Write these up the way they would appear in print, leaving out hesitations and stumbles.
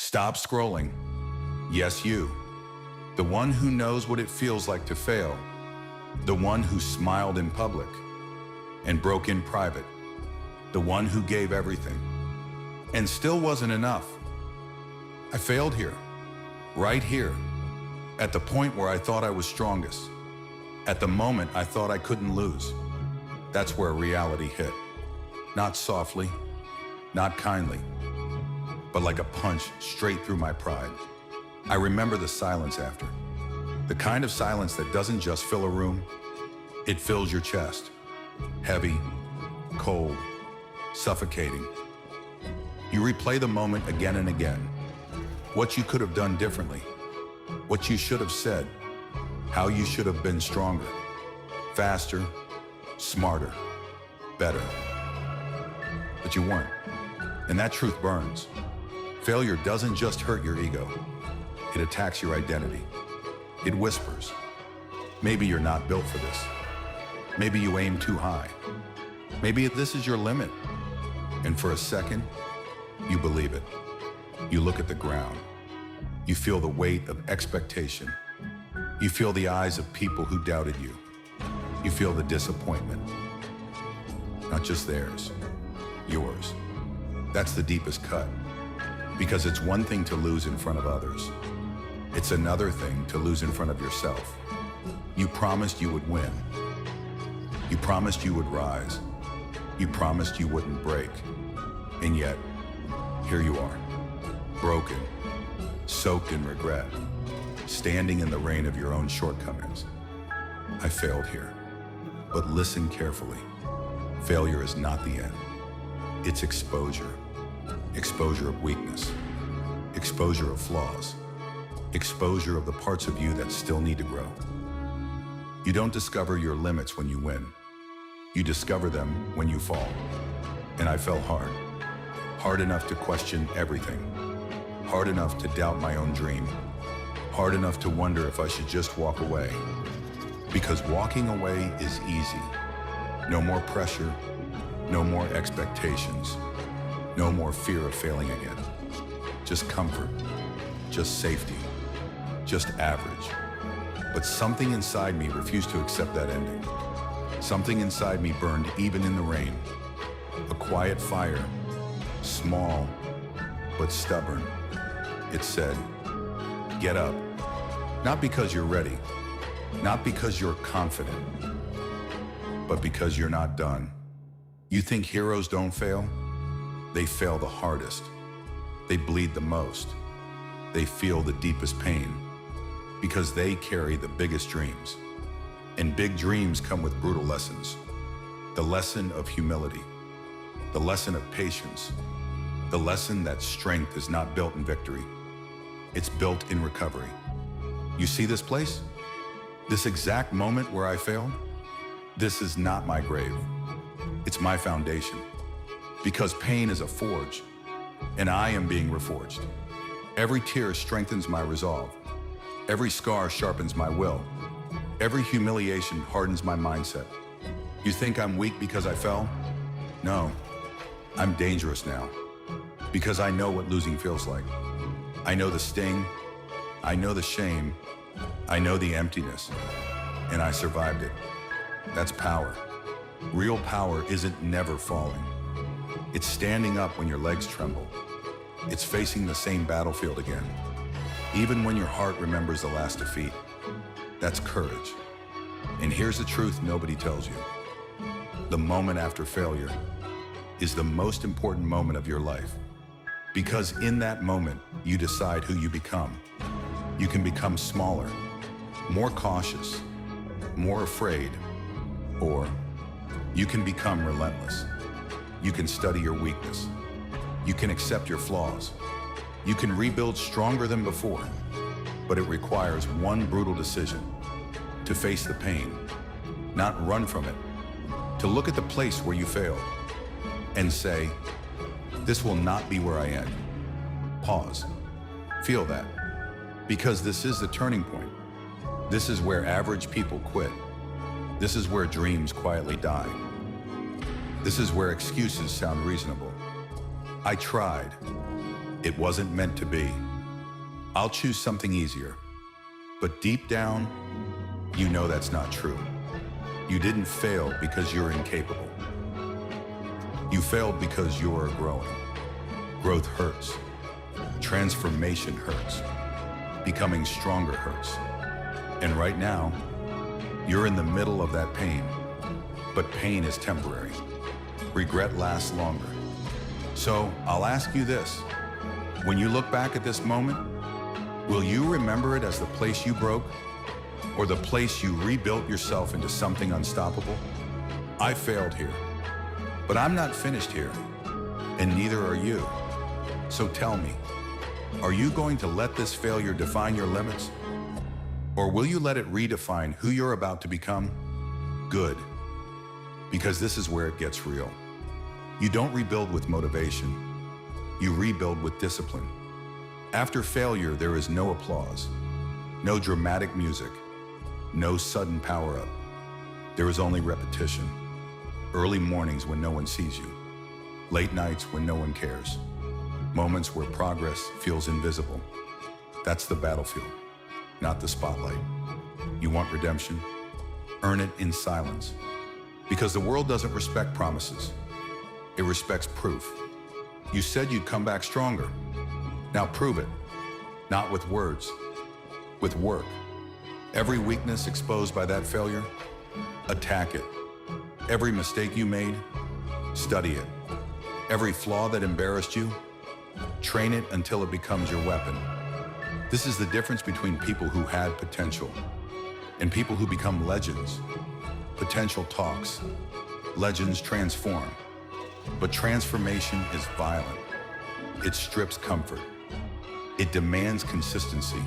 Stop scrolling. Yes, you. The one who knows what it feels like to fail. The one who smiled in public and broke in private. The one who gave everything and still wasn't enough. I failed here, right here, at the point where I thought I was strongest, at the moment I thought I couldn't lose. That's where reality hit. Not softly, not kindly, but like a punch straight through my pride. I remember the silence after. The kind of silence that doesn't just fill a room, it fills your chest. Heavy, cold, suffocating. You replay the moment again and again. What you could have done differently. What you should have said. How you should have been stronger, faster, smarter, better. But you weren't. And that truth burns. Failure doesn't just hurt your ego. It attacks your identity. It whispers, maybe you're not built for this. Maybe you aim too high. Maybe this is your limit. And for a second, you believe it. You look at the ground. You feel the weight of expectation. You feel the eyes of people who doubted you. You feel the disappointment. Not just theirs, yours. That's the deepest cut. Because it's one thing to lose in front of others. It's another thing to lose in front of yourself. You promised you would win. You promised you would rise. You promised you wouldn't break. And yet, here you are, broken, soaked in regret, standing in the rain of your own shortcomings. I failed here, but listen carefully. Failure is not the end. It's exposure. Exposure of weakness. Exposure of flaws. Exposure of the parts of you that still need to grow. You don't discover your limits when you win. You discover them when you fall. And I fell hard. Hard enough to question everything. Hard enough to doubt my own dream. Hard enough to wonder if I should just walk away. Because walking away is easy. No more pressure. No more expectations. No more fear of failing again. Just comfort. Just safety. Just average. But something inside me refused to accept that ending. Something inside me burned even in the rain. A quiet fire, small but stubborn. It said, get up. Not because you're ready, not because you're confident, but because you're not done. You think heroes don't fail? They fail the hardest. They bleed the most. They feel the deepest pain because they carry the biggest dreams. And big dreams come with brutal lessons. The lesson of humility, the lesson of patience, the lesson that strength is not built in victory. It's built in recovery. You see this place? This exact moment where I failed? This is not my grave. It's my foundation. Because pain is a forge, and I am being reforged. Every tear strengthens my resolve. Every scar sharpens my will. Every humiliation hardens my mindset. You think I'm weak because I fell? No, I'm dangerous now. Because I know what losing feels like. I know the sting. I know the shame. I know the emptiness. And I survived it. That's power. Real power isn't never falling. It's standing up when your legs tremble. It's facing the same battlefield again. Even when your heart remembers the last defeat. That's courage. And here's the truth nobody tells you. The moment after failure is the most important moment of your life. Because in that moment, you decide who you become. You can become smaller, more cautious, more afraid, or you can become relentless. You can study your weakness. You can accept your flaws. You can rebuild stronger than before. But it requires one brutal decision: to face the pain, not run from it, to look at the place where you failed and say, this will not be where I end. Pause. Feel that. Because this is the turning point. This is where average people quit. This is where dreams quietly die. This is where excuses sound reasonable. I tried. It wasn't meant to be. I'll choose something easier. But deep down, you know that's not true. You didn't fail because you're incapable. You failed because you're growing. Growth hurts. Transformation hurts. Becoming stronger hurts. And right now, you're in the middle of that pain. But pain is temporary. Regret lasts longer. So I'll ask you this. When you look back at this moment, will you remember it as the place you broke or the place you rebuilt yourself into something unstoppable? I failed here, but I'm not finished here, and neither are you. So tell me, are you going to let this failure define your limits? Or will you let it redefine who you're about to become? Good, because this is where it gets real. You don't rebuild with motivation. You rebuild with discipline. After failure, there is no applause, no dramatic music, no sudden power-up. There is only repetition. Early mornings when no one sees you. Late nights when no one cares. Moments where progress feels invisible. That's the battlefield, not the spotlight. You want redemption? Earn it in silence. Because the world doesn't respect promises. It respects proof. You said you'd come back stronger. Now prove it. Not with words, with work. Every weakness exposed by that failure, attack it. Every mistake you made, study it. Every flaw that embarrassed you, train it until it becomes your weapon. This is the difference between people who had potential and people who become legends. Potential talks, legends transform, but transformation is violent. It strips comfort. It demands consistency.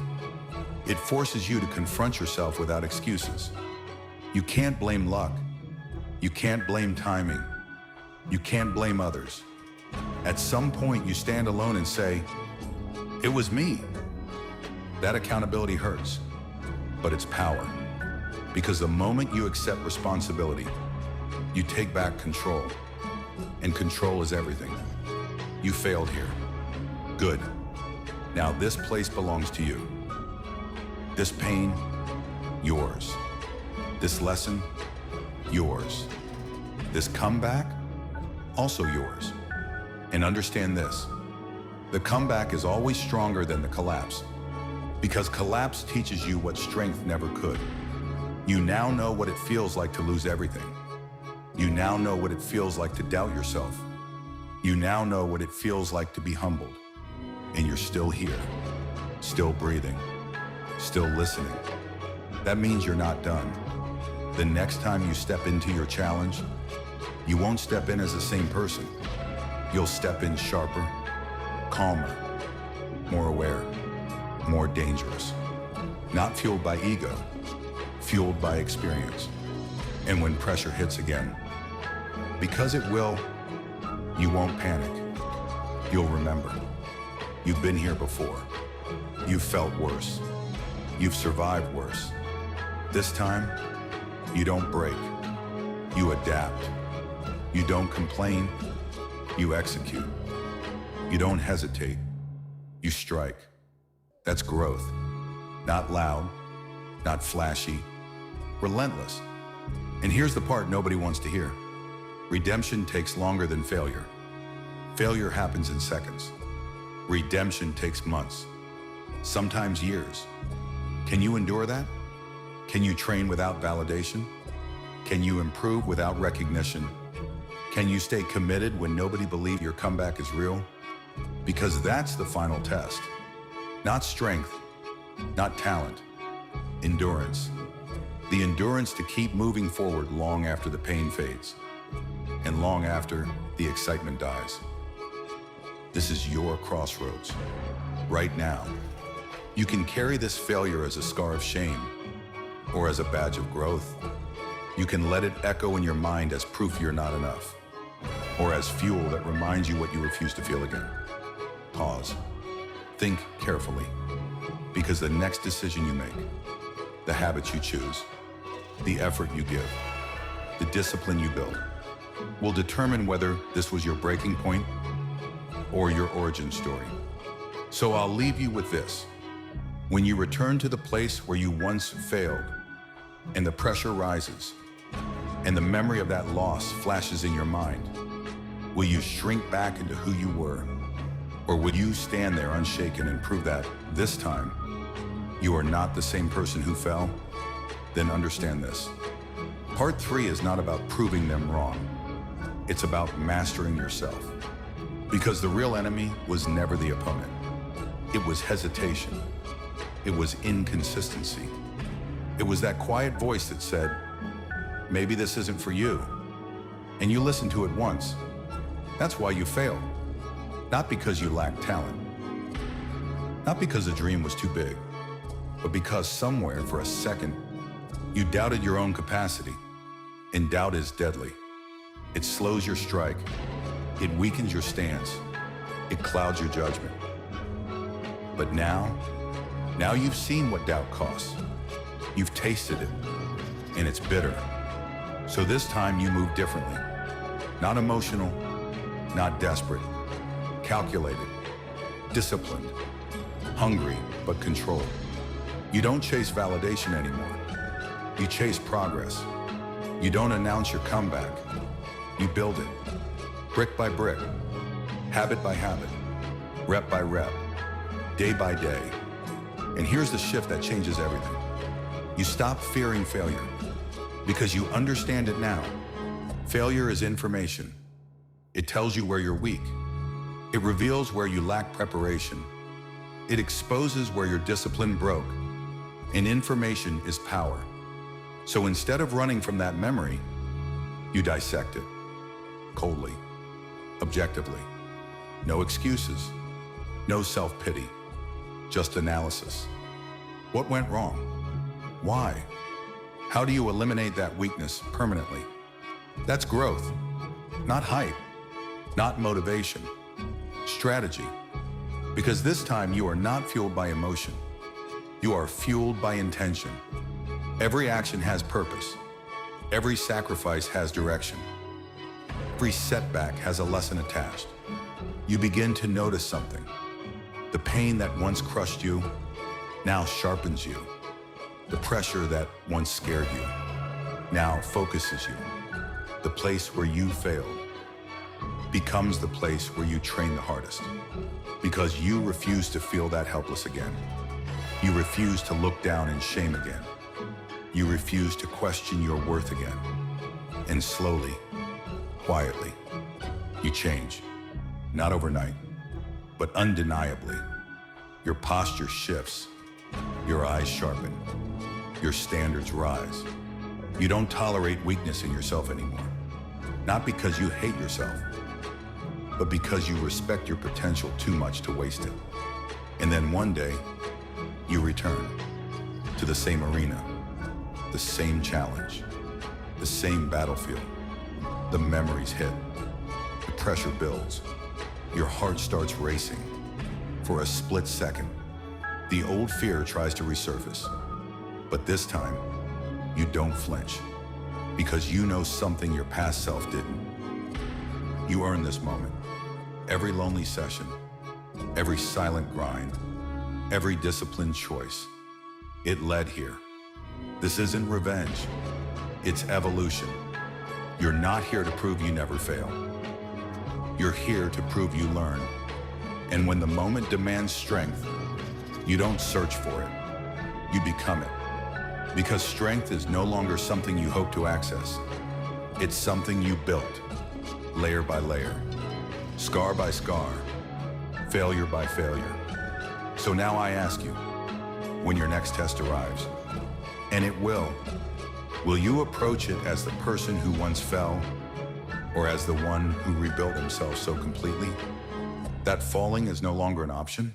It forces you to confront yourself without excuses. You can't blame luck. You can't blame timing. You can't blame others. At some point, you stand alone and say, "It was me." That accountability hurts, but it's power. Because the moment you accept responsibility, you take back control. And control is everything. You failed here. Good. Now this place belongs to you. This pain, yours. This lesson, yours. This comeback, also yours. And understand this, the comeback is always stronger than the collapse, because collapse teaches you what strength never could. You now know what it feels like to lose everything. You now know what it feels like to doubt yourself. You now know what it feels like to be humbled. And you're still here, still breathing, still listening. That means you're not done. The next time you step into your challenge, you won't step in as the same person. You'll step in sharper, calmer, more aware, more dangerous. Not fueled by ego, fueled by experience. And when pressure hits again, because it will, you won't panic. You'll remember. You've been here before. You've felt worse. You've survived worse. This time, you don't break. You adapt. You don't complain. You execute. You don't hesitate. You strike. That's growth. Not loud, not flashy, relentless. And here's the part nobody wants to hear. Redemption takes longer than failure. Failure happens in seconds. Redemption takes months, sometimes years. Can you endure that? Can you train without validation? Can you improve without recognition? Can you stay committed when nobody believes your comeback is real? Because that's the final test. Not strength, not talent, endurance. The endurance to keep moving forward long after the pain fades and long after the excitement dies. This is your crossroads, right now. You can carry this failure as a scar of shame or as a badge of growth. You can let it echo in your mind as proof you're not enough, or as fuel that reminds you what you refuse to feel again. Pause. Think carefully, because the next decision you make, the habits you choose, the effort you give, the discipline you build, will determine whether this was your breaking point or your origin story. So I'll leave you with this. When you return to the place where you once failed, and the pressure rises, and the memory of that loss flashes in your mind, will you shrink back into who you were? Or would you stand there unshaken and prove that, this time, you are not the same person who fell? Then understand this. Part 3 is not about proving them wrong. It's about mastering yourself. Because the real enemy was never the opponent. It was hesitation. It was inconsistency. It was that quiet voice that said, maybe this isn't for you. And you listened to it once. That's why you failed. Not because you lacked talent. Not because the dream was too big, but because somewhere for a second, you doubted your own capacity. And doubt is deadly. It slows your strike. It weakens your stance. It clouds your judgment. But now you've seen what doubt costs. You've tasted it, and it's bitter. So this time you move differently. Not emotional, not desperate, calculated, disciplined, hungry, but controlled. You don't chase validation anymore. You chase progress. You don't announce your comeback. You build it, brick by brick, habit by habit, rep by rep, day by day. And here's the shift that changes everything. You stop fearing failure because you understand it now. Failure is information. It tells you where you're weak. It reveals where you lack preparation. It exposes where your discipline broke. And information is power. So instead of running from that memory, you dissect it coldly, objectively. No excuses, no self-pity, just analysis. What went wrong? Why? How do you eliminate that weakness permanently? That's growth, not hype, not motivation, strategy. Because this time you are not fueled by emotion. You are fueled by intention. Every action has purpose. Every sacrifice has direction. Every setback has a lesson attached. You begin to notice something. The pain that once crushed you now sharpens you. The pressure that once scared you now focuses you. The place where you failed becomes the place where you train the hardest. Because you refuse to feel that helpless again. You refuse to look down in shame again. You refuse to question your worth again. And slowly, quietly, you change. Not overnight, but undeniably. Your posture shifts. Your eyes sharpen. Your standards rise. You don't tolerate weakness in yourself anymore. Not because you hate yourself, but because you respect your potential too much to waste it. And then one day, you return to the same arena, the same challenge, the same battlefield. The memories hit, the pressure builds, your heart starts racing. For a split second, the old fear tries to resurface. But this time, you don't flinch, because you know something your past self didn't. You earned this moment. Every lonely session, every silent grind, every disciplined choice, it led here. This isn't revenge, it's evolution. You're not here to prove you never fail. You're here to prove you learn. And when the moment demands strength, you don't search for it, you become it. Because strength is no longer something you hope to access. It's something you built, layer by layer, scar by scar, failure by failure. So now I ask you, when your next test arrives, and it will you approach it as the person who once fell, or as the one who rebuilt himself so completely that falling is no longer an option?